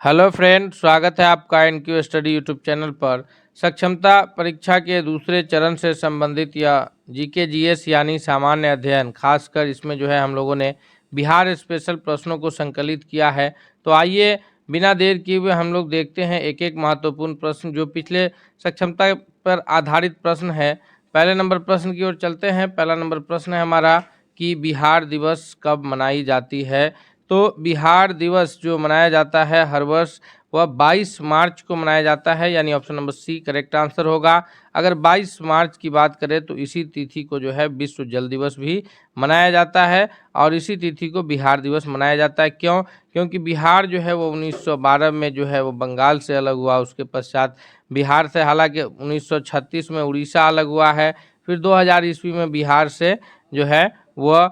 Hello friend, स्वागत है आपका एनक्यू स्टडी यूट्यूब चैनल पर। सक्षमता परीक्षा के दूसरे चरण से संबंधित या जीके जीएस यानी सामान्य अध्ययन, खासकर इसमें जो है हम लोगों ने बिहार स्पेशल प्रश्नों को संकलित किया है। तो आइए बिना देर किए हुए हम लोग देखते हैं एक एक महत्वपूर्ण प्रश्न जो पिछले सक्षमता पर आधारित प्रश्न है। पहले नंबर प्रश्न की ओर चलते हैं। पहला नंबर प्रश्न है हमारा कि बिहार दिवस कब मनाई जाती है। तो बिहार दिवस जो मनाया जाता है हर वर्ष वह 22 मार्च को मनाया जाता है, यानी option number C correct answer होगा। अगर 22 मार्च की बात करें तो इसी तिथि को जो है विश्व जल दिवस भी मनाया जाता है और इसी तिथि को बिहार दिवस मनाया जाता है। क्यों? क्योंकि बिहार जो है वो 1912 में जो है वो बंगाल से अलग हुआ। उसके पश्चात बिहार से हालांकि 1936 में उड़ीसा अलग हुआ है। फिर 2000 ईस्वी में बिहार से जो है वह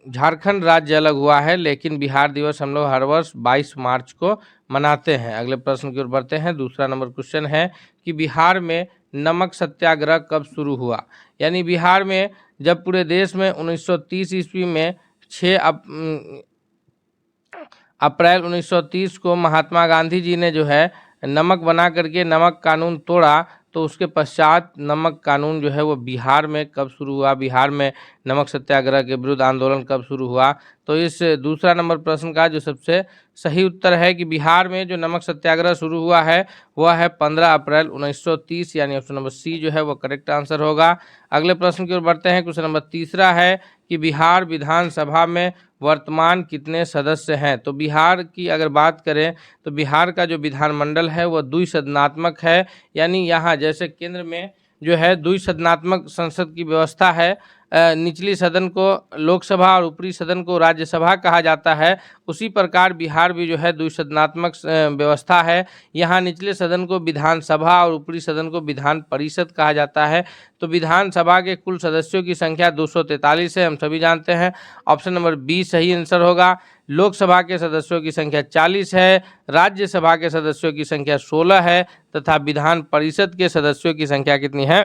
झारखंड राज्य अलग हुआ है, लेकिन बिहार दिवस हम लोग हर वर्ष 22 मार्च को मनाते हैं। अगले प्रश्न की ओर बढ़ते हैं। दूसरा नंबर क्वेश्चन है कि बिहार में नमक सत्याग्रह कब शुरू हुआ। यानी बिहार में जब पूरे देश में 1930 ईस्वी में 6 अप्रैल 1930 को महात्मा गांधी जी ने जो है नमक बना करके नमक कानून तोड़ा, तो उसके पश्चात नमक कानून जो है वो बिहार में कब शुरू हुआ, बिहार में नमक सत्याग्रह के विरुद्ध आंदोलन कब शुरू हुआ। तो इस दूसरा नंबर प्रश्न का जो सबसे सही उत्तर है कि बिहार में जो नमक सत्याग्रह शुरू हुआ है वह है 15 अप्रैल 1930, यानी ऑप्शन नंबर सी जो है वो करेक्ट आंसर होगा। अगले प्रश्न की ओर बढ़ते हैं। क्वेश्चन नंबर तीसरा है कि बिहार विधानसभा में वर्तमान कितने सदस्य हैं। तो बिहार की अगर बात करें तो बिहार का जो विधानमंडल है वह द्विसदनात्मक है, यानी यहाँ जैसे केंद्र में जो है द्विसदनात्मक संसद की व्यवस्था है, निचली सदन को लोकसभा और ऊपरी सदन को राज्यसभा कहा जाता है, उसी प्रकार बिहार भी जो है द्विसदनात्मक व्यवस्था है। यहाँ निचले सदन को विधानसभा और ऊपरी सदन को विधान परिषद कहा जाता है। तो विधानसभा के कुल सदस्यों की संख्या 243 है, हम सभी जानते हैं। ऑप्शन नंबर बी सही आंसर होगा। लोकसभा के सदस्यों की संख्या 40 है, राज्यसभा के सदस्यों की संख्या 16 है तथा विधान परिषद के सदस्यों की संख्या कितनी है,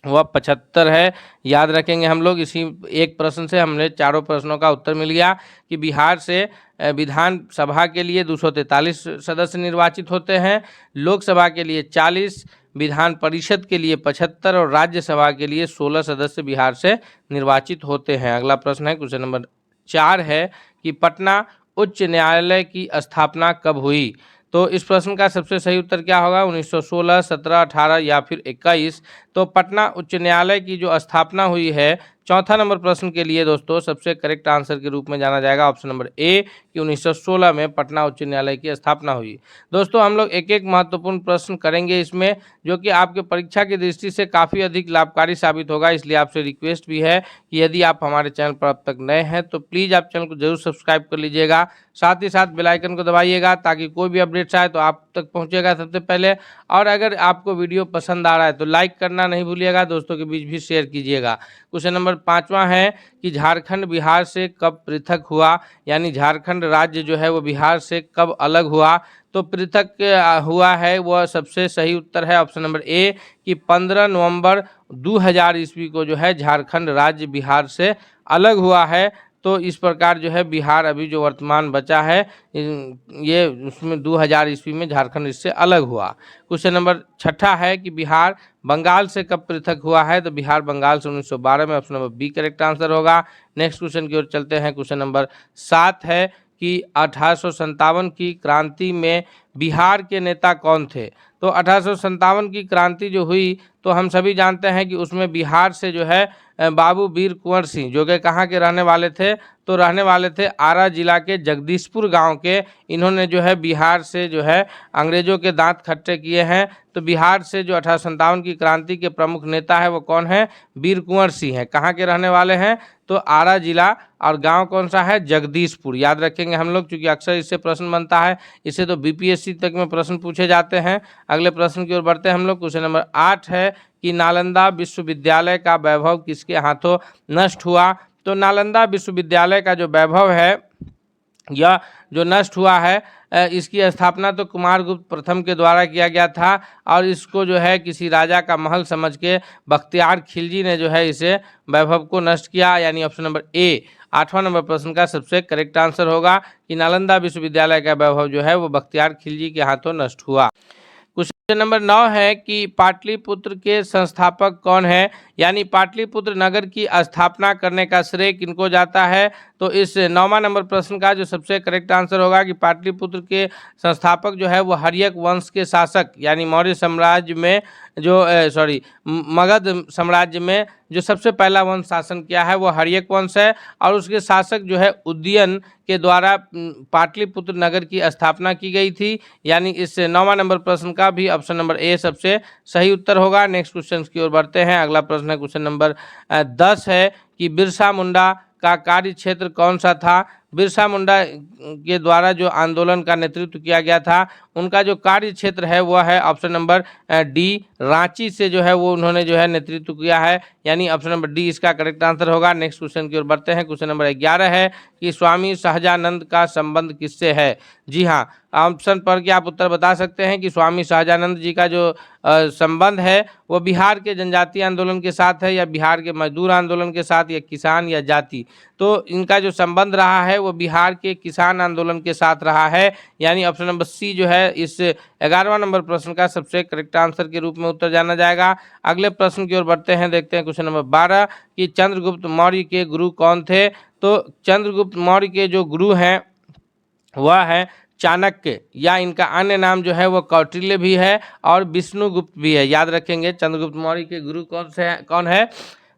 वह 75 है। याद रखेंगे हम लोग। इसी एक प्रश्न से हमने चारों प्रश्नों का उत्तर मिल गया कि बिहार से विधानसभा के लिए 243 सदस्य निर्वाचित होते हैं, लोकसभा के लिए 40, विधान परिषद के लिए 75 और राज्यसभा के लिए 16 सदस्य बिहार से निर्वाचित होते हैं। अगला प्रश्न है क्वेश्चन नंबर 4 है कि पटना उच्च न्यायालय की स्थापना कब हुई। तो इस प्रश्न का सबसे सही उत्तर क्या होगा, 1916, 17, 18 या फिर 21। तो पटना उच्च न्यायालय की जो स्थापना हुई है, चौथा नंबर प्रश्न के लिए दोस्तों सबसे करेक्ट आंसर के रूप में जाना जाएगा ऑप्शन नंबर ए कि 1916 में पटना उच्च न्यायालय की स्थापना हुई। दोस्तों हम लोग एक एक महत्वपूर्ण प्रश्न करेंगे इसमें, जो कि आपके परीक्षा की दृष्टि से काफ़ी अधिक लाभकारी साबित होगा। इसलिए आपसे रिक्वेस्ट भी है कि यदि आप हमारे चैनल पर अब तक नए हैं तो प्लीज़ आप चैनल को जरूर सब्सक्राइब कर लीजिएगा, साथ ही साथ बेल आइकन को दबाइएगा ताकि कोई भी अपडेट्स आए तो आप तक पहुंचेगा सबसे पहले। और अगर आपको वीडियो पसंद आ रहा है तो लाइक करना नहीं भूलिएगा, दोस्तों के बीच भी शेयर कीजिएगा। क्वेश्चन नंबर 5वां है कि झारखंड बिहार से कब पृथक हुआ, यानी झारखंड राज्य जो है वो बिहार से कब अलग हुआ। तो पृथक हुआ है वह सबसे सही उत्तर है ऑप्शन नंबर ए कि 15 नवंबर 2000 ईस्वी को जो है झारखंड राज्य बिहार से अलग हुआ है। तो इस प्रकार जो है बिहार अभी जो वर्तमान बचा है ये उसमें 2000 ईस्वी में झारखंड इससे अलग हुआ। क्वेश्चन नंबर 6 है कि बिहार बंगाल से कब पृथक हुआ है। तो बिहार बंगाल से 1912 में, option number B correct answer होगा। नेक्स्ट क्वेश्चन की ओर चलते हैं। क्वेश्चन नंबर 7 है कि 1857 की क्रांति में बिहार के नेता कौन थे। तो 1857 की क्रांति जो हुई तो हम सभी जानते हैं कि उसमें बिहार से जो है बाबू वीर कुंवर सिंह, जो कि कहाँ के रहने वाले थे, तो रहने वाले थे आरा जिला के जगदीशपुर गांव के। इन्होंने जो है बिहार से जो है अंग्रेजों के दांत खट्टे किए हैं। तो बिहार से जो 1857 की क्रांति के प्रमुख नेता है वो कौन है, वीर कुंवर सिंह है। कहाँ के रहने वाले हैं, तो आरा जिला, और गांव कौन सा है, जगदीशपुर। याद रखेंगे हम लोग, क्योंकि अक्सर इससे प्रश्न बनता है, इससे तो बीपीएससी तक में प्रश्न पूछे जाते हैं। अगले प्रश्न की ओर बढ़ते हैं हम लोग। क्वेश्चन नंबर 8 है कि नालंदा विश्वविद्यालय का वैभव किसके हाथों नष्ट हुआ। तो नालंदा विश्वविद्यालय का जो वैभव है यह जो नष्ट हुआ है, इसकी स्थापना तो कुमारगुप्त प्रथम के द्वारा किया गया था और इसको जो है किसी राजा का महल समझ के बख्तियार खिलजी ने जो है इसे वैभव को नष्ट किया, यानी ऑप्शन नंबर ए। 8वां नंबर प्रश्न का सबसे करेक्ट आंसर होगा कि नालंदा विश्वविद्यालय का वैभव जो है वो बख्तियार खिलजी के हाथों नष्ट हुआ। क्वेश्चन नंबर 9 है कि पाटलिपुत्र के संस्थापक कौन है, यानी पाटलिपुत्र नगर की स्थापना करने का श्रेय किनको जाता है। तो इस 9वां नंबर प्रश्न का जो सबसे करेक्ट आंसर होगा कि पाटलिपुत्र के संस्थापक जो है वो हर्यक वंश के शासक, यानी मौर्य साम्राज्य में जो मगध साम्राज्य में जो सबसे पहला वंश शासन किया है वो हर्यक वंश है, और उसके शासक जो है उदयन के द्वारा पाटलिपुत्र नगर की स्थापना की गई थी। यानी इस 9वां नंबर प्रश्न का भी ऑप्शन नंबर ए सबसे सही उत्तर होगा। नेक्स्ट क्वेश्चन की ओर बढ़ते हैं। अगला प्रश्न है क्वेश्चन नंबर 10 है कि बिरसा मुंडा का कार्य क्षेत्र कौन सा था। बिरसा मुंडा के द्वारा जो आंदोलन का नेतृत्व किया गया था उनका जो कार्य क्षेत्र है वह है ऑप्शन नंबर डी, रांची से जो है वो उन्होंने जो है नेतृत्व किया है, यानी ऑप्शन नंबर डी इसका करेक्ट आंसर होगा। नेक्स्ट क्वेश्चन की ओर बढ़ते हैं। क्वेश्चन नंबर 11 है कि स्वामी सहजानंद का संबंध किससे है। जी हाँ, ऑप्शन पर कि आप उत्तर बता सकते हैं कि स्वामी सहजानंद जी का जो संबंध है वो बिहार के जनजातीय आंदोलन के साथ है, या बिहार के मजदूर आंदोलन के साथ, या किसान या जाति। तो इनका जो संबंध रहा है वो बिहार के किसान आंदोलन के साथ रहा है, यानी ऑप्शन नंबर सी जो है इस 11वां नंबर प्रश्न का सबसे करेक्ट आंसर के रूप में उत्तर जाना जाएगा। अगले प्रश्न की ओर बढ़ते हैं। देखते हैं क्वेश्चन नंबर 12 कि चंद्रगुप्त मौर्य के गुरु कौन थे। तो चंद्रगुप्त मौर्य के जो गुरु हैं वह है चाणक्य, या इनका अन्य नाम जो है वो कौटिल्य भी है और विष्णुगुप्त भी है। याद रखेंगे चंद्रगुप्त मौर्य के गुरु कौन है।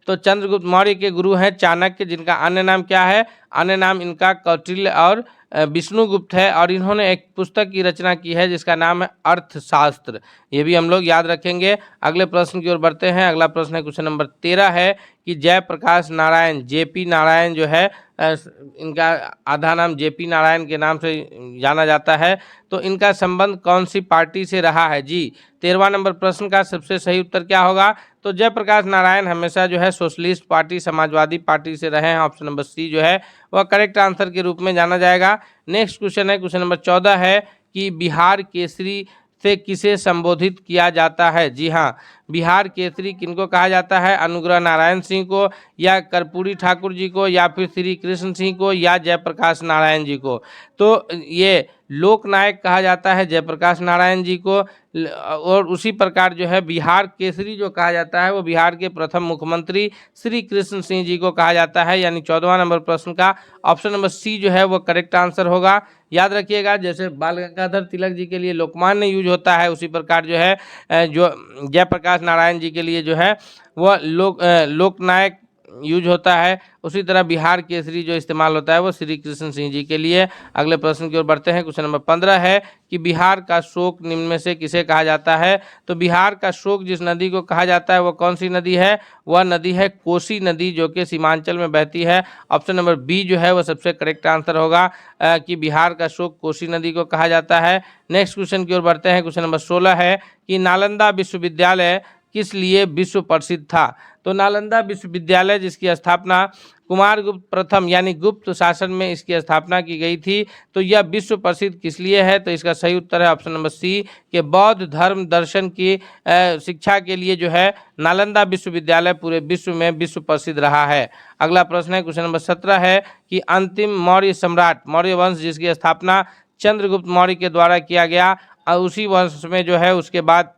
तो चंद्रगुप्त मौर्य के गुरु हैं चाणक्य, जिनका अन्य नाम क्या है, अन्य नाम इनका कौटिल्य और विष्णुगुप्त है, और इन्होंने एक पुस्तक की रचना की है जिसका नाम है अर्थशास्त्र। ये भी हम लोग याद रखेंगे। अगले प्रश्न की ओर बढ़ते हैं। अगला प्रश्न है क्वेश्चन नंबर 13 है कि जयप्रकाश नारायण जेपी नारायण जो है इनका आधा नाम जेपी नारायण के नाम से जाना जाता है, तो इनका संबंध कौन सी पार्टी से रहा है। जी 13वां नंबर प्रश्न का सबसे सही उत्तर क्या होगा। तो जयप्रकाश नारायण हमेशा जो है सोशलिस्ट पार्टी समाजवादी पार्टी से रहे हैं, ऑप्शन नंबर सी जो है वह करेक्ट आंसर के रूप में जाना जाएगा। नेक्स्ट क्वेश्चन है क्वेश्चन नंबर 14 है कि बिहार केसरी से किसे संबोधित किया जाता है। जी हाँ, बिहार केसरी किनको कहा जाता है, अनुग्रह नारायण सिंह को, या कर्पूरी ठाकुर जी को, या फिर श्री कृष्ण सिंह को, या जयप्रकाश नारायण जी को। तो ये लोकनायक कहा जाता है जयप्रकाश नारायण जी को, और उसी प्रकार जो है बिहार केसरी जो कहा जाता है वो बिहार के प्रथम मुख्यमंत्री श्री कृष्ण सिंह जी को कहा जाता है, यानी 14वां नंबर प्रश्न का ऑप्शन नंबर सी जो है वो करेक्ट आंसर होगा। याद रखिएगा, जैसे बाल गंगाधर तिलक जी के लिए लोकमान्य यूज होता है, उसी प्रकार जो है जो जयप्रकाश नारायण जी के लिए जो है वह लोकनायक यूज होता है। उसी तरह बिहार केसरी जो इस्तेमाल होता है वो श्री कृष्ण सिंह जी के लिए। अगले प्रश्न की ओर बढ़ते हैं। क्वेश्चन नंबर 15 है कि बिहार का शोक निम्न में से किसे कहा जाता है। तो बिहार का शोक जिस नदी को कहा जाता है वो कौन सी नदी है, वह नदी है कोसी नदी, जो कि सीमांचल में बहती है। ऑप्शन नंबर बी जो है वो सबसे करेक्ट आंसर होगा कि बिहार का शोक कोसी नदी को कहा जाता है। नेक्स्ट क्वेश्चन की ओर बढ़ते हैं। क्वेश्चन नंबर 16 है कि नालंदा विश्वविद्यालय किस लिए विश्व प्रसिद्ध था। तो नालंदा विश्वविद्यालय जिसकी स्थापना कुमारगुप्त प्रथम यानी गुप्त शासन में इसकी स्थापना की गई थी, तो यह विश्व प्रसिद्ध किस लिए है। तो इसका सही उत्तर है ऑप्शन नंबर सी कि बौद्ध धर्म दर्शन की शिक्षा के लिए जो है नालंदा विश्वविद्यालय पूरे विश्व में विश्व प्रसिद्ध रहा है। अगला प्रश्न है क्वेश्चन नंबर 17 है कि अंतिम मौर्य सम्राट मौर्य वंश जिसकी स्थापना चंद्रगुप्त मौर्य के द्वारा किया गया, और उसी वंश में जो है उसके बाद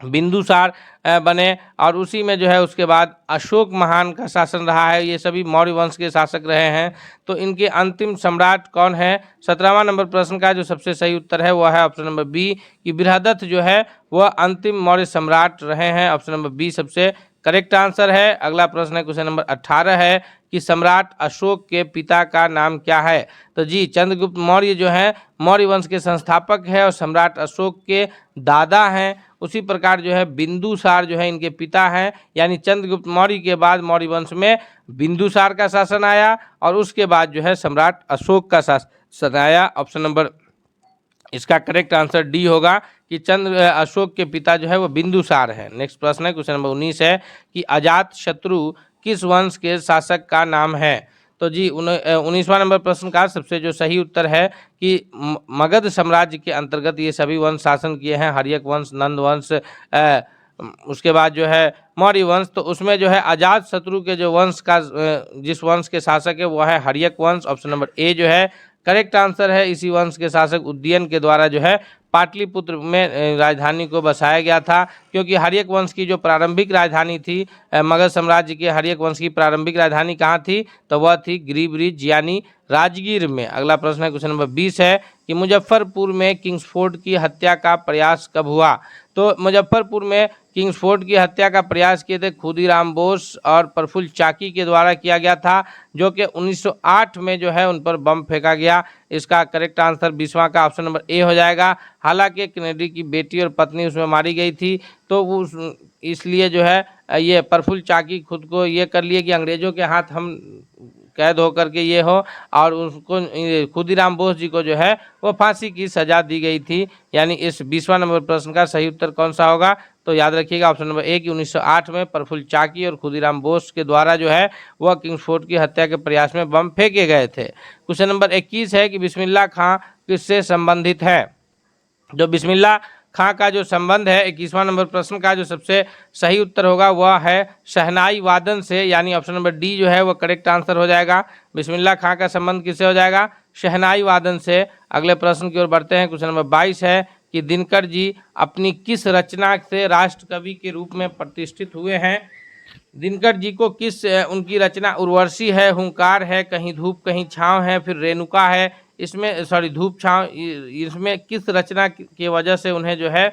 बिंदुसार बने, और उसी में जो है उसके बाद अशोक महान का शासन रहा है। ये सभी मौर्य वंश के शासक रहे हैं। तो इनके अंतिम सम्राट कौन है। 17वां नंबर प्रश्न का जो सबसे सही उत्तर है वह है ऑप्शन नंबर बी कि बृहदत्त जो है वह अंतिम मौर्य सम्राट रहे हैं। ऑप्शन नंबर बी सबसे करेक्ट आंसर है। अगला प्रश्न है क्वेश्चन नंबर 18 है कि सम्राट अशोक के पिता का नाम क्या है। तो जी चंद्रगुप्त मौर्य जो है मौर्य वंश के संस्थापक है और सम्राट अशोक के दादा हैं। उसी प्रकार जो है बिंदुसार जो है इनके पिता हैं, यानी चंद्रगुप्त मौर्य के बाद मौर्य वंश में बिंदुसार का शासन आया और उसके बाद जो है सम्राट अशोक का शासन आया। ऑप्शन नंबर इसका करेक्ट आंसर डी होगा कि अशोक के पिता जो है वो बिंदुसार है। नेक्स्ट प्रश्न है क्वेश्चन नंबर 19 है कि अजात शत्रु किस वंश के शासक का नाम है। तो जी 19वां नंबर प्रश्न का सबसे जो सही उत्तर है कि मगध साम्राज्य के अंतर्गत ये सभी वंश शासन किए हैं। हर्यक वंश, नंद वंश, उसके बाद जो है मौर्य वंश, तो उसमें जो है अजात शत्रु के जो वंश का जिस वंश के शासक है वो है हर्यक वंश। ऑप्शन नंबर ए जो है करेक्ट आंसर है। इसी वंश के शासक उदयन के द्वारा जो है पाटलिपुत्र में राजधानी को बसाया गया था, क्योंकि हर्यक वंश की जो प्रारंभिक राजधानी थी, मगध साम्राज्य के हर्यक वंश की प्रारंभिक राजधानी कहाँ थी, तो वह थी गिरिब्रिज यानी राजगीर में। अगला प्रश्न है क्वेश्चन नंबर 20 है कि मुजफ्फरपुर में किंग्सफोर्ड की हत्या का प्रयास कब हुआ। तो मुजफ्फरपुर में किंग्सफोर्ड की हत्या का प्रयास किए थे खुदीराम बोस और प्रफुल्ल चाकी के द्वारा किया गया था, जो कि 1908 में जो है उन पर बम फेंका गया। इसका करेक्ट आंसर 20वां का ऑप्शन नंबर ए हो जाएगा। हालांकि कैनेडी की बेटी और पत्नी उसमें मारी गई थी, तो वो इसलिए जो है ये प्रफुल्ल चाकी खुद को ये कर लिए कि अंग्रेजों के हाथ हम कैद होकर के ये हो, और उसको खुदीराम बोस जी को जो है वो फांसी की सजा दी गई थी। यानी इस 20वां नंबर प्रश्न का सही उत्तर कौन सा होगा, तो याद रखिएगा ऑप्शन नंबर ए कि 1908 में प्रफुल्ल चाकी और खुदीराम बोस के द्वारा जो है वह किंग्सफोर्ड की हत्या के प्रयास में बम फेंके गए थे। क्वेश्चन नंबर 21 है कि बिस्मिल्लाह खां किससे संबंधित है। जो बिस्मिल्लाह खां का जो संबंध है 21वां नंबर प्रश्न का जो सबसे सही उत्तर होगा वह है शहनाई वादन से, यानी ऑप्शन नंबर डी जो है वह करेक्ट आंसर हो जाएगा। बिस्मिल्लाह खां का संबंध किससे हो जाएगा, शहनाई वादन से। अगले प्रश्न की ओर बढ़ते हैं। क्वेश्चन नंबर 22 है कि दिनकर जी अपनी किस रचना से राष्ट्र कवि के रूप में प्रतिष्ठित हुए हैं। दिनकर जी को किस उनकी रचना उर्वशी है, हुंकार है, कहीं धूप कहीं छांव है, फिर रेणुका है, इसमें धूप छांव, इसमें किस रचना की वजह से उन्हें जो है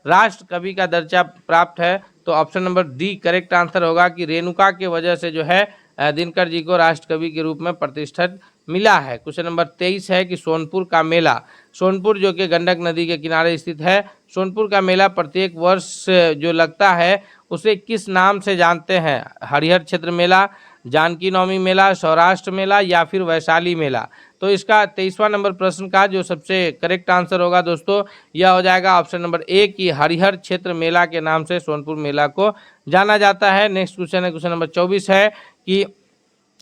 राष्ट्र कवि का दर्जा प्राप्त है, तो option number D correct answer होगा कि रेणुका के वजह से जो है दिनकर जी को राष्ट्र कवि के रूप में प्रतिष्ठित मिला है। क्वेश्चन नंबर 23 है कि सोनपुर का मेला, सोनपुर जो कि गंडक नदी के किनारे स्थित है, सोनपुर का मेला प्रत्येक वर्ष जो लगता है उसे किस नाम से जानते हैं। हरिहर क्षेत्र मेला, जानकी नवमी मेला, सौराष्ट्र मेला या फिर वैशाली मेला। तो इसका 23वां नंबर प्रश्न का जो सबसे करेक्ट आंसर होगा दोस्तों यह हो जाएगा ऑप्शन नंबर ए कि हरिहर क्षेत्र मेला के नाम से सोनपुर मेला को जाना जाता है। नेक्स्ट क्वेश्चन है क्वेश्चन नंबर 24 है कि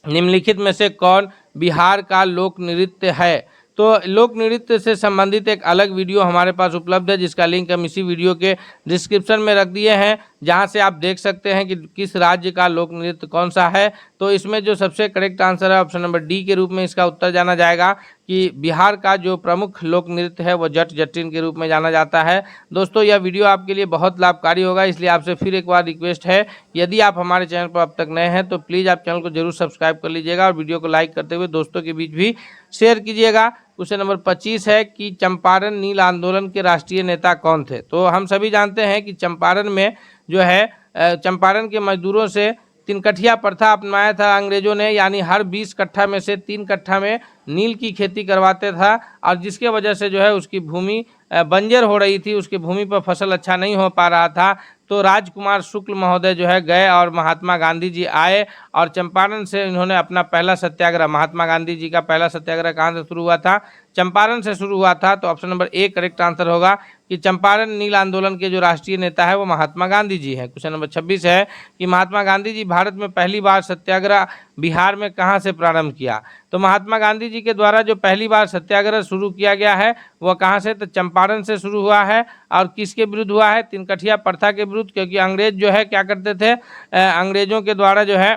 निम्नलिखित में से कौन बिहार का लोक नृत्य है। तो लोक नृत्य से संबंधित एक अलग वीडियो हमारे पास उपलब्ध है, जिसका लिंक हम इसी वीडियो के डिस्क्रिप्शन में रख दिए हैं, जहां से आप देख सकते हैं कि किस राज्य का लोक नृत्य कौन सा है। तो इसमें जो सबसे करेक्ट आंसर है ऑप्शन नंबर डी के रूप में इसका उत्तर जाना जाएगा कि बिहार का जो प्रमुख लोक नृत्य है वो जट जटिन के रूप में जाना जाता है। दोस्तों यह वीडियो आपके लिए बहुत लाभकारी होगा, इसलिए आपसे फिर एक बार रिक्वेस्ट है, यदि आप हमारे चैनल पर अब तक नए हैं तो प्लीज़ आप चैनल को जरूर सब्सक्राइब कर लीजिएगा और वीडियो को लाइक करते हुए दोस्तों के बीच भी शेयर कीजिएगा। क्वेश्चन नंबर 25 है कि चंपारण नील आंदोलन के राष्ट्रीय नेता कौन थे। तो हम सभी जानते हैं कि चंपारण में जो है चंपारण के मजदूरों से 3 कट्ठिया प्रथा अपनाया था अंग्रेजों ने, यानी हर 20 कट्ठा में से 3 कट्ठा में नील की खेती करवाते था, और जिसके वजह से जो है उसकी भूमि बंजर हो रही थी, उसकी भूमि पर फसल अच्छा नहीं हो पा रहा था। तो राजकुमार शुक्ल महोदय जो है गए और महात्मा गांधी जी आए और चंपारण से इन्होंने अपना पहला सत्याग्रह, महात्मा गांधी जी का पहला सत्याग्रह कहाँ से शुरू हुआ था, चंपारण से शुरू हुआ था। तो option number A correct answer होगा कि चंपारण नील आंदोलन के जो राष्ट्रीय नेता है वो महात्मा गांधी जी हैं। क्वेश्चन नंबर 26 है कि महात्मा गांधी जी भारत में पहली बार सत्याग्रह बिहार में कहाँ से प्रारंभ किया। तो महात्मा गांधी जी के द्वारा जो पहली बार सत्याग्रह शुरू किया गया है वह कहाँ से, तो चंपारण से शुरू हुआ है। और किसके विरुद्ध हुआ है, 3 कट्ठिया प्रथा के विरुद्ध, क्योंकि अंग्रेज जो है क्या करते थे, अंग्रेजों के द्वारा जो है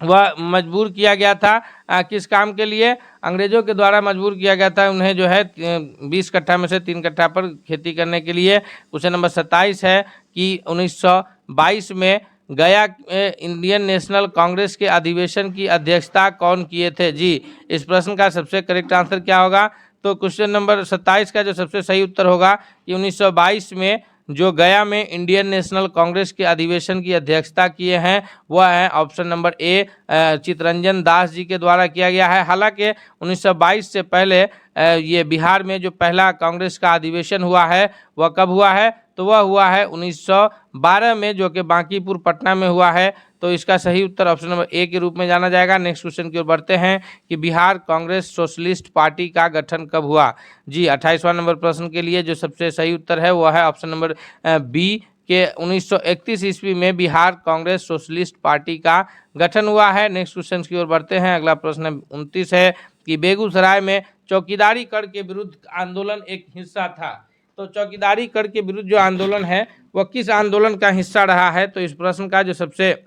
वह मजबूर किया गया था किस काम के लिए, अंग्रेजों के द्वारा मजबूर किया गया था उन्हें जो है 20 कट्ठा में से 3 कट्ठा पर खेती करने के लिए। क्वेश्चन नंबर 27 है कि 1922 में गया इंडियन नेशनल कांग्रेस के अधिवेशन की अध्यक्षता कौन किए थे। जी, इस प्रश्न का सबसे करेक्ट आंसर क्या होगा, तो क्वेश्चन नंबर 27 का जो सबसे सही उत्तर होगा कि 1922 में जो गया में इंडियन नेशनल कांग्रेस के अधिवेशन की अध्यक्षता किए हैं वह है option number A Chittaranjan Das ji के द्वारा किया गया है। हालांकि 1922 से पहले ये बिहार में जो पहला कांग्रेस का अधिवेशन हुआ है वह कब हुआ है, तो वह हुआ है 1912 में, जो कि बांकीपुर पटना में हुआ है। तो इसका सही उत्तर ऑप्शन नंबर ए के रूप में जाना जाएगा। नेक्स्ट क्वेश्चन की ओर बढ़ते हैं कि बिहार कांग्रेस सोशलिस्ट पार्टी का गठन कब हुआ। जी, 28वां नंबर प्रश्न के लिए जो सबसे सही उत्तर है वह है ऑप्शन नंबर बी के 1931 ईस्वी में बिहार कांग्रेस सोशलिस्ट पार्टी का गठन हुआ है। नेक्स्ट क्वेश्चन की ओर बढ़ते हैं। अगला प्रश्न 29 है कि बेगूसराय में चौकीदारी कर के विरुद्ध आंदोलन एक हिस्सा था। तो चौकीदारी कर के विरुद्ध जो आंदोलन है वह किस आंदोलन का हिस्सा रहा है? तो इस प्रश्न का जो सबसे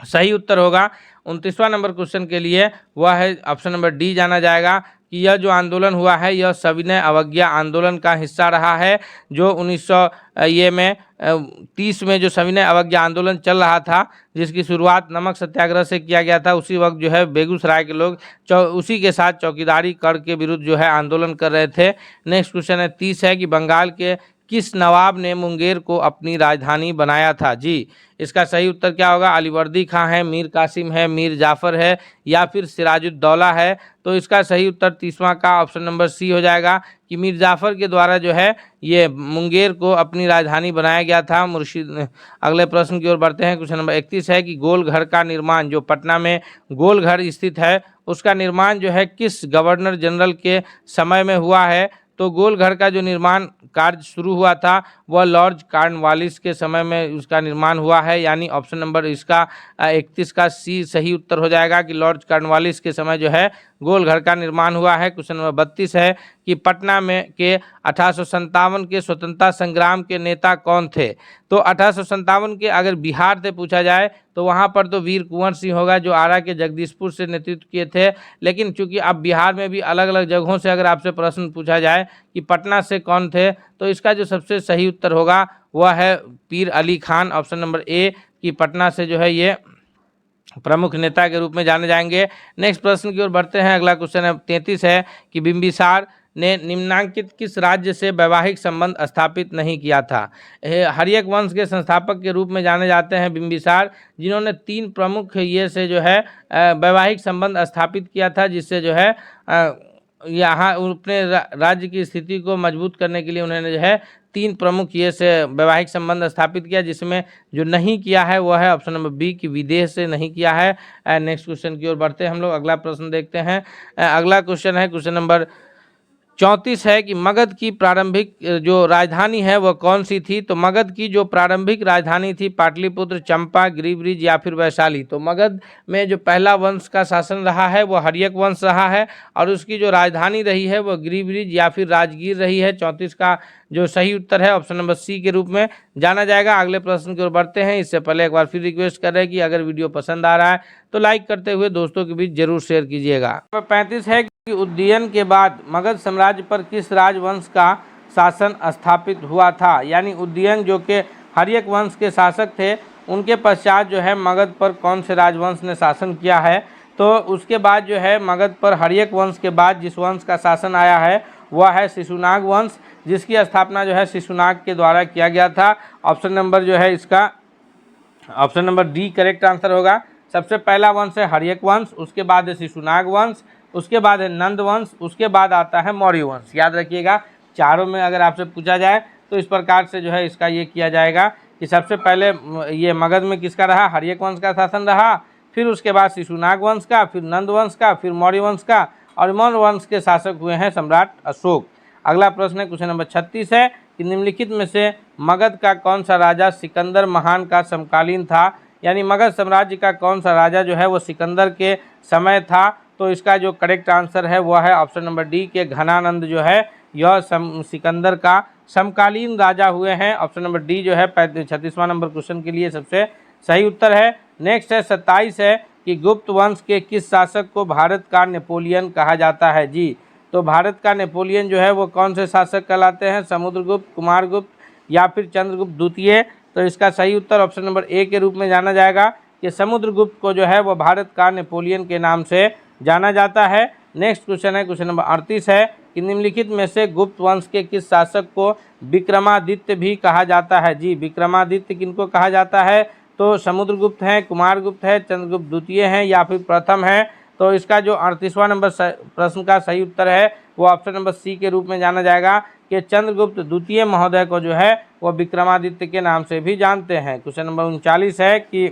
सही उत्तर होगा 29वां नंबर क्वेश्चन के लिए वह है ऑप्शन नंबर डी जाना जाएगा कि यह जो आंदोलन हुआ है यह सविनय अवज्ञा आंदोलन का हिस्सा रहा है। जो 1930 में जो सविनय अवज्ञा आंदोलन चल रहा था, जिसकी शुरुआत नमक सत्याग्रह से किया गया था, उसी वक्त जो है बेगूसराय के लोग उसी के साथ चौकीदारी कर के विरुद्ध जो है आंदोलन कर रहे थे। नेक्स्ट क्वेश्चन है 30 है कि बंगाल के किस नवाब ने मुंगेर को अपनी राजधानी बनाया था? जी, इसका सही उत्तर क्या होगा? अलीवर्दी खां है, मीर कासिम है, मीर जाफर है या फिर सिराजुद्दौला है। तो इसका सही उत्तर 30वां का ऑप्शन नंबर सी हो जाएगा कि मीर जाफर के द्वारा जो है ये मुंगेर को अपनी राजधानी बनाया गया था। मुर्शिद अगले प्रश्न की ओर बढ़ते हैं। क्वेश्चन नंबर 31 है कि गोलघर का निर्माण, जो पटना में गोलघर स्थित है, उसका निर्माण जो है किस गवर्नर जनरल के समय में हुआ है? तो गोलघर का जो निर्माण कार्य शुरू हुआ था वह लॉर्ड कॉर्नवालिस के समय में उसका निर्माण हुआ है, यानी ऑप्शन नंबर इसका 31 का सी सही उत्तर हो जाएगा कि लॉर्ड कॉर्नवालिस के समय जो है गोलघर का निर्माण हुआ है। क्वेश्चन नंबर 32 है कि पटना में के 1857 के स्वतंत्रता संग्राम के नेता कौन थे? तो 1857 के अगर बिहार से पूछा जाए तो वहाँ पर तो वीर कुंवर सिंह होगा, जो आरा के जगदीशपुर से नेतृत्व किए थे। लेकिन चूंकि अब बिहार में भी अलग अलग जगहों से अगर आपसे प्रश्न पूछा जाए कि पटना से कौन थे, तो इसका जो सबसे सही उत्तर होगा वह है पीर Ali Khan, option number A कि पटना से जो है ये प्रमुख नेता के रूप में जाने जाएंगे। नेक्स्ट प्रश्न की ओर बढ़ते हैं। अगला क्वेश्चन है 33 है कि बिंबिसार ने निम्नांकित किस राज्य से वैवाहिक संबंध स्थापित नहीं किया था? हर्यक वंश के संस्थापक के रूप में जाने जाते हैं बिंबिसार, जिन्होंने 3 प्रमुख ये से जो है वैवाहिक संबंध स्थापित किया था, जिससे जो है यहाँ अपने राज्य की स्थिति को मजबूत करने के लिए उन्होंने जो है 3 प्रमुख ये से वैवाहिक संबंध स्थापित किया। जिसमें जो नहीं किया है वह है ऑप्शन नंबर बी कि विदेश से नहीं किया है। नेक्स्ट क्वेश्चन की ओर बढ़ते हैं हम लोग। अगला प्रश्न देखते हैं। अगला क्वेश्चन है क्वेश्चन नंबर 34 है कि मगध की प्रारंभिक जो राजधानी है वह कौन सी थी? तो मगध की जो प्रारंभिक राजधानी थी पाटलिपुत्र, चंपा, गिरिब्रिज या फिर वैशाली। तो मगध में जो पहला वंश का शासन रहा है वह हर्यक वंश रहा है और उसकी जो राजधानी रही है वह गिरिब्रिज या फिर राजगीर रही है। 34 का जो सही उत्तर है ऑप्शन नंबर सी के रूप में जाना जाएगा। अगले प्रश्न की ओर बढ़ते हैं। इससे पहले एक बार फिर रिक्वेस्ट कर रहे हैं कि अगर वीडियो पसंद आ रहा है तो लाइक करते हुए दोस्तों के बीच जरूर शेयर कीजिएगा। 35 है कि उदयन के बाद मगध साम्राज्य पर किस राजवंश का शासन स्थापित हुआ था? यानी उदयन जो कि हर्यक वंश के शासक थे, उनके पश्चात जो है मगध पर कौन से राजवंश ने शासन किया है? तो उसके बाद जो है मगध पर हर्यक वंश के बाद जिस वंश का शासन आया है वह है शिशुनाग वंश, जिसकी स्थापना जो है शिशुनाग के द्वारा किया गया था। ऑप्शन नंबर जो है इसका option number D correct answer होगा। सबसे पहला वंश है हर्यक वंश, उसके बाद है शिशुनाग वंश, उसके बाद है नंद वंश, उसके बाद आता है मौर्य वंश। याद रखिएगा, चारों में अगर आपसे पूछा जाए तो इस प्रकार से जो है इसका ये किया जाएगा कि सबसे पहले ये मगध में किसका रहा? हर्यक वंश का शासन रहा, फिर उसके बाद शिशुनाग वंश का, फिर नंद वंश का, फिर मौर्य वंश का, और मौर्य वंश के शासक हुए हैं सम्राट अशोक। अगला प्रश्न है क्वेश्चन नंबर 36 है कि निम्नलिखित में से मगध का कौन सा राजा सिकंदर महान का समकालीन था? यानी मगध साम्राज्य का कौन सा राजा जो है वो सिकंदर के समय था? तो इसका जो करेक्ट आंसर है वह है ऑप्शन नंबर डी के घनानंद जो है यह सिकंदर का समकालीन राजा हुए हैं। ऑप्शन नंबर डी जो है 36वां नंबर क्वेश्चन के लिए सबसे सही उत्तर है। नेक्स्ट है 27 है कि गुप्त वंश के किस शासक को भारत का नेपोलियन कहा जाता है? जी, तो भारत का नेपोलियन जो है वो कौन से शासक कहलाते हैं? समुद्रगुप्त, कुमारगुप्त या फिर चंद्रगुप्त द्वितीय। तो इसका सही उत्तर ऑप्शन नंबर ए के रूप में जाना जाएगा कि समुद्रगुप्त को जो है वो भारत का नेपोलियन के नाम से जाना जाता है। नेक्स्ट क्वेश्चन है क्वेश्चन नंबर 38 है कि निम्नलिखित में से गुप्त वंश के किस शासक को विक्रमादित्य भी कहा जाता है? जी, विक्रमादित्य किनको कहा जाता है? तो समुद्रगुप्त हैं, कुमारगुप्त है, चंद्रगुप्त द्वितीय हैं या फिर प्रथम है। तो इसका जो 38वां नंबर प्रश्न का सही उत्तर है वो ऑप्शन नंबर सी के रूप में जाना जाएगा कि चंद्रगुप्त द्वितीय महोदय को जो है वो विक्रमादित्य के नाम से भी जानते हैं। क्वेश्चन नंबर 39 है कि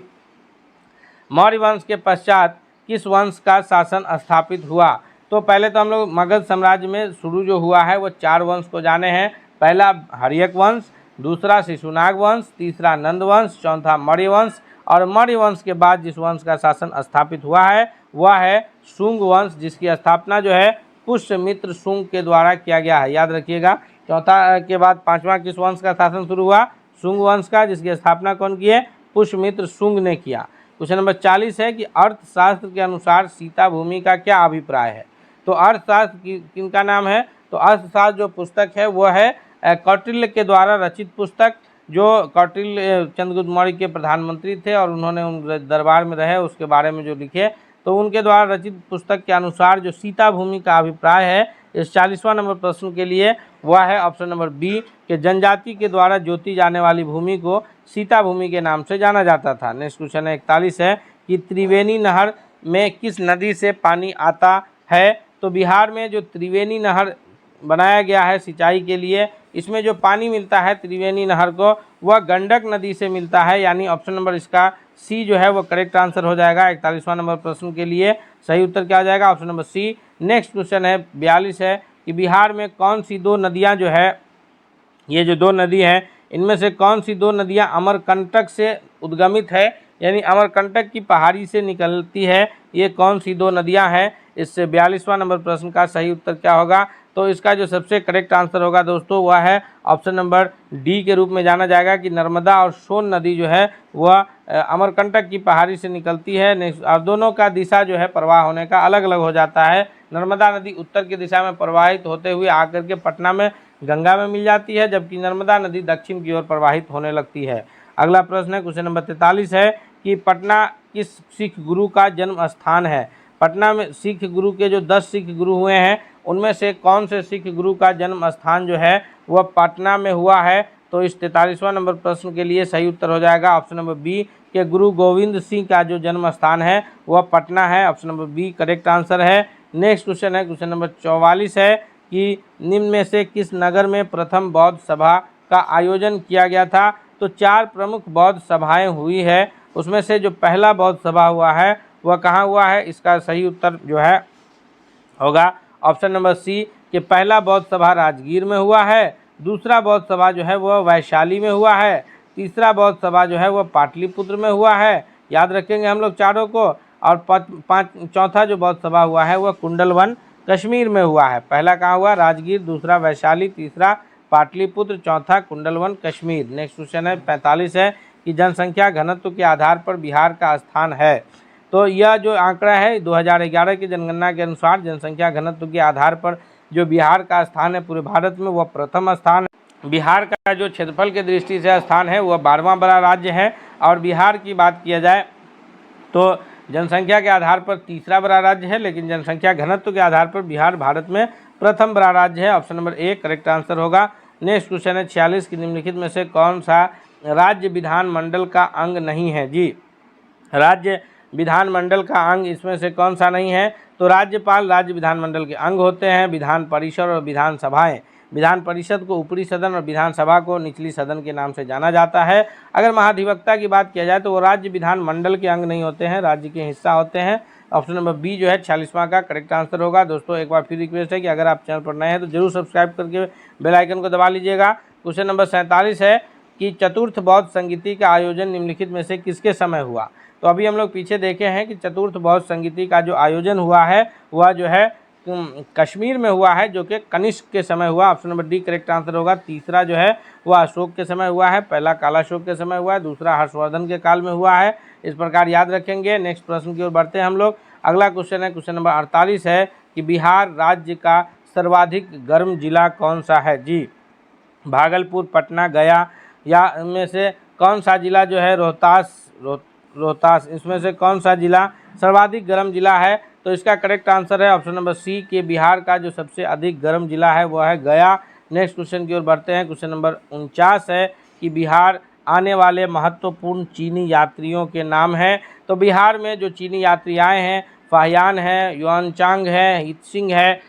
मौर्य वंश के पश्चात किस वंश का शासन स्थापित हुआ? तो पहले तो हम लोग मगध साम्राज्य में शुरू जो हुआ है वो 4 वंश को जाने हैं। पहला हर्यक वंश, दूसरा शिशुनाग वंश, तीसरा नंद वंश, चौथा मौर्य वंश, और मौर्य वंश के बाद जिस वंश का शासन स्थापित हुआ है वह है शुंग वंश, जिसकी स्थापना जो है पुष्यमित्र शुंग के द्वारा किया गया है। याद रखिएगा, चौथा के बाद पांचवा किस वंश का शासन शुरू हुआ? शुंग वंश का, जिसकी स्थापना कौन की है? पुष्यमित्र शुंग ने किया। क्वेश्चन नंबर 40 है कि अर्थशास्त्र के अनुसार सीता भूमि का क्या अभिप्राय है? तो अर्थशास्त्र किनका नाम है? तो अर्थशास्त्र जो पुस्तक है वह है कौटिल्य के द्वारा रचित पुस्तक, जो कौटिल्य चंद्रगुप्त मौर्य के प्रधानमंत्री थे और उन्होंने उन दरबार में रहे उसके बारे में जो लिखे, तो उनके द्वारा रचित पुस्तक के अनुसार जो सीता भूमि का अभिप्राय है इस 40वां नंबर प्रश्न के लिए वह है ऑप्शन नंबर बी कि जनजाति के द्वारा जोती जाने वाली भूमि को सीता भूमि के नाम से जाना जाता था। नेक्स्ट क्वेश्चन है 41 है कि त्रिवेणी नहर में किस नदी से पानी आता है? तो बिहार में जो त्रिवेणी नहर बनाया गया है सिंचाई के लिए, इसमें जो पानी मिलता है त्रिवेणी नहर को वह गंडक नदी से मिलता है, यानी ऑप्शन नंबर इसका सी जो है वो करेक्ट आंसर हो जाएगा 41वां नंबर प्रश्न के लिए। सही उत्तर क्या हो जाएगा? Option number C. Next question है 42 है कि बिहार में कौन सी दो नदियां जो है, ये जो दो नदी हैं इनमें से कौन सी दो नदियां अमरकंटक से उद्गमित है, यानी अमरकंटक की पहाड़ी से निकलती है, ये कौन सी दो नदियां हैं? इससे 42वां नंबर प्रश्न का सही उत्तर क्या होगा? तो इसका जो सबसे करेक्ट आंसर होगा दोस्तों वह है ऑप्शन नंबर डी के रूप में जाना जाएगा कि नर्मदा और सोन नदी जो है वह अमरकंटक की पहाड़ी से निकलती है। नेक्स्ट, और दोनों का दिशा जो है प्रवाह होने का अलग अलग हो जाता है। नर्मदा नदी उत्तर की दिशा में प्रवाहित होते हुए आकर के पटना में गंगा में मिल जाती है, जबकि नर्मदा नदी दक्षिण की ओर प्रवाहित होने लगती है। अगला प्रश्न है क्वेश्चन नंबर 43 है कि पटना किस सिख गुरु का जन्म स्थान है? पटना में सिख गुरु के जो 10 सिख गुरु हुए हैं उनमें से कौन से सिख गुरु का जन्म स्थान जो है वह पटना में हुआ है? तो इस 43वां नंबर प्रश्न के लिए सही उत्तर हो जाएगा ऑप्शन नंबर बी के गुरु गोविंद सिंह का जो जन्म स्थान है वह पटना है। Option number B correct answer है। नेक्स्ट क्वेश्चन है क्वेश्चन नंबर 44 है कि निम्न में से किस नगर में प्रथम बौद्ध सभा का आयोजन किया गया था? तो 4 प्रमुख बौद्ध सभाएं हुई है, उसमें से जो पहला बौद्ध सभा हुआ है वह कहाँ हुआ है? इसका सही उत्तर जो है होगा ऑप्शन नंबर सी कि पहला बौद्ध सभा राजगीर में हुआ है, दूसरा बौद्ध सभा जो है वह वैशाली में हुआ है, तीसरा बौद्ध सभा जो है वह पाटलिपुत्र में हुआ है, याद रखेंगे हम लोग चारों को, और चौथा जो बौद्ध सभा हुआ है वह कुंडलवन कश्मीर में हुआ है। पहला कहाँ हुआ? राजगीर, दूसरा वैशाली, तीसरा पाटलिपुत्र, चौथा कुंडलवन कश्मीर। नेक्स्ट क्वेश्चन है 45 है कि जनसंख्या घनत्व के आधार पर बिहार का स्थान है। तो यह जो आंकड़ा है 2011 की जनगणना के अनुसार जनसंख्या घनत्व के आधार पर जो बिहार का स्थान है पूरे भारत में वह प्रथम स्थान है। बिहार का जो क्षेत्रफल की दृष्टि से स्थान है वह 12वां बड़ा राज्य है, और बिहार की बात किया जाए तो जनसंख्या के आधार पर तीसरा बड़ा राज्य है, लेकिन जनसंख्या घनत्व के आधार पर बिहार भारत में प्रथम बड़ा राज्य है। Option number A correct answer होगा। नेक्स्ट क्वेश्चन है 46 की निम्नलिखित में से कौन सा राज्य विधानमंडल का अंग नहीं है? जी, राज्य विधानमंडल का अंग इसमें से कौन सा नहीं है? तो राज्यपाल राज्य विधानमंडल के अंग होते हैं, विधान परिषद और विधानसभाएं। विधान परिषद को ऊपरी सदन और विधानसभा को निचली सदन के नाम से जाना जाता है। अगर महाधिवक्ता की बात किया जाए तो वो राज्य विधानमंडल के अंग नहीं होते हैं, राज्य के हिस्सा होते हैं। ऑप्शन नंबर बी जो है 46वां का करेक्ट आंसर होगा। दोस्तों एक बार फिर रिक्वेस्ट है कि अगर आप चैनल पर नए हैं तो जरूर सब्सक्राइब करके बेल आइकन को दबा लीजिएगा। क्वेश्चन नंबर 47 है कि चतुर्थ बौद्ध संगीति का आयोजन निम्नलिखित में से किसके समय हुआ? तो अभी हम लोग पीछे देखे हैं कि चतुर्थ बौद्ध संगीति का जो आयोजन हुआ है वह जो है कश्मीर में हुआ है, जो कि कनिष्क के समय हुआ। Option number D correct answer होगा। तीसरा जो है वह अशोक के समय हुआ है, पहला कालाशोक के समय हुआ है, दूसरा हर्षवर्धन के काल में हुआ है। इस प्रकार याद रखेंगे। नेक्स्ट प्रश्न की ओर बढ़ते हैं हम लोग। अगला क्वेश्चन है क्वेश्चन नंबर 48 है कि बिहार राज्य का सर्वाधिक गर्म जिला कौन सा है? जी, भागलपुर, पटना, गया या इनमें से कौन सा जिला जो है रोहतास, इसमें से कौन सा जिला सर्वाधिक गर्म जिला है? तो इसका करेक्ट आंसर है ऑप्शन नंबर सी के बिहार का जो सबसे अधिक गर्म जिला है वह है गया। नेक्स्ट क्वेश्चन की ओर बढ़ते हैं। क्वेश्चन नंबर 49 है कि बिहार आने वाले महत्वपूर्ण चीनी यात्रियों के नाम हैं। तो बिहार में जो चीनी यात्री आए हैं फाहियान है, युआनचांग है, हितसिंह है,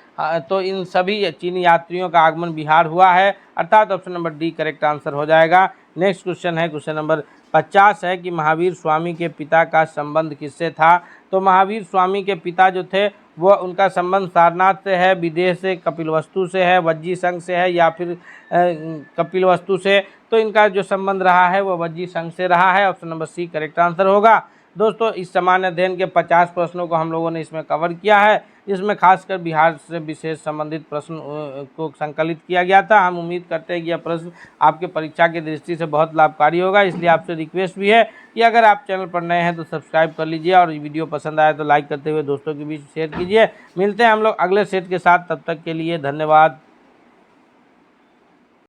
तो इन सभी चीनी यात्रियों का आगमन बिहार हुआ है, अर्थात option number D correct answer हो जाएगा। नेक्स्ट क्वेश्चन है क्वेश्चन नंबर 50 है कि महावीर स्वामी के पिता का संबंध किससे था? तो महावीर स्वामी के पिता जो थे वह उनका संबंध सारनाथ से है, विदेश से कपिलवस्तु से है, वज्जी संघ से है या फिर कपिलवस्तु से। तो इनका जो संबंध रहा है वह वज्जी संघ से रहा है। Option number C correct answer होगा। दोस्तों इस सामान्य अध्ययन के 50 प्रश्नों को हम लोगों ने इसमें कवर किया है, इसमें खासकर बिहार से विशेष संबंधित प्रश्न को संकलित किया गया था। हम उम्मीद करते हैं कि यह प्रश्न आपके परीक्षा की दृष्टि से बहुत लाभकारी होगा, इसलिए आपसे रिक्वेस्ट भी है कि अगर आप चैनल पर नए हैं तो सब्सक्राइब कर लीजिए और वीडियो पसंद आए तो लाइक करते हुए दोस्तों के बीच शेयर कीजिए। मिलते हैं हम लोग अगले सेट के साथ, तब तक के लिए धन्यवाद।